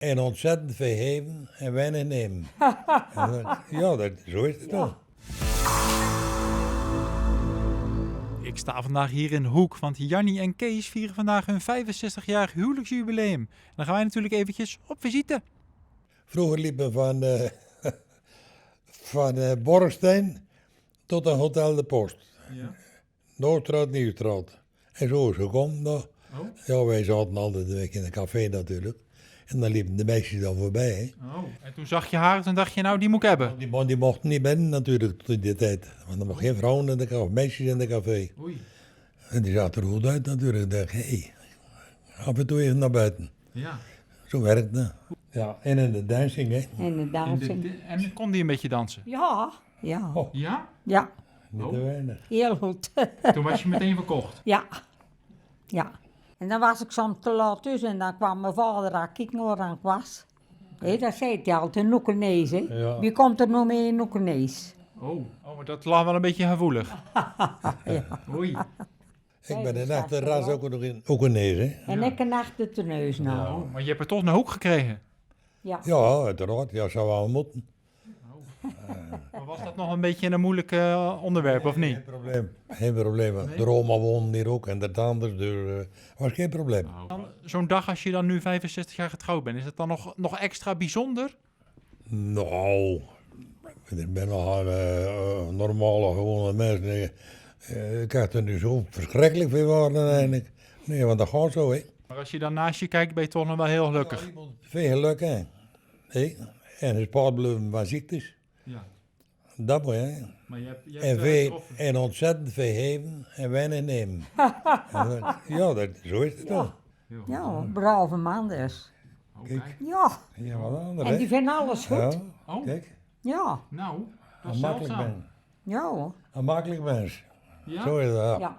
En ontzettend veel geven en weinig nemen. Zo is het toch. Ik sta vandaag hier in de hoek, want Jannie en Kees vieren vandaag hun 65-jarig huwelijksjubileum. En dan gaan wij natuurlijk eventjes op visite. Vroeger liepen we van Borgstein tot een Hotel de Post. Ja. Noordstraat, Nieuwstraat. En zo is het gekomen. Nou. Oh. Ja, wij zaten altijd de week in een café natuurlijk. En dan liepen de meisjes dan voorbij. Hè. Oh. En toen zag je haar en toen dacht je, nou die moet ik hebben. Die mochten niet binnen natuurlijk tot die tijd. Want er mochten geen vrouwen in de café, of meisjes in de café. Oei. En die zaten er goed uit natuurlijk. Ik dacht, hé, af en toe even naar buiten. Ja. Zo werkt het. Ja, en in de dancing, hè. En de dansing. En kon die een beetje dansen? Ja, ja, Oh. Ja? ja, Niet te weinig. heel goed. Toen was je meteen verkocht. Ja, ja. En dan was ik soms te laat thuis en dan kwam mijn vader aan kijken waar ik was. Hé, dat zei hij altijd, een Oekenees, hè. Ja. Wie komt er nog mee in Oekenees? Oh, maar dat lag wel een beetje gevoelig. Oei. Ik ben een echte ras ook een neer, hè. En ik een achter de neus nou. Oh, maar je hebt er toch een hoek gekregen. Ja. Ja, uiteraard. Ja, zou wel moeten. Maar was dat nog een beetje een moeilijk onderwerp, of niet? Geen probleem. Geen probleem. De Roma woonde hier ook en dat anders, dus was geen probleem. Zo'n dag als je dan nu 65 jaar getrouwd bent, is het dan nog extra bijzonder? Nou, ik ben nog een normale, gewone mens. Nee, ik krijg er nu zo verschrikkelijk veel waarde eigenlijk. Nee, want dat gaat zo, hè. Maar als je dan naast je kijkt, ben je toch nog wel heel gelukkig. Veel geluk, hè. Hey. En een spaartbluffen van ziektes. Ja. Dat moet je, hè. Maar je hebt En ontzettend veel geven en weinig nemen. Zo is het toch. Ja, brave man dus. Kijk, Ja, ja, wat anders, en hè. die vinden alles goed. Ja, Oh, kijk, Ja, nou, dat een is makkelijk zeldzaam. mens. ja hoor. Een makkelijk mens. Ja? Zo is dat, ja. Ja.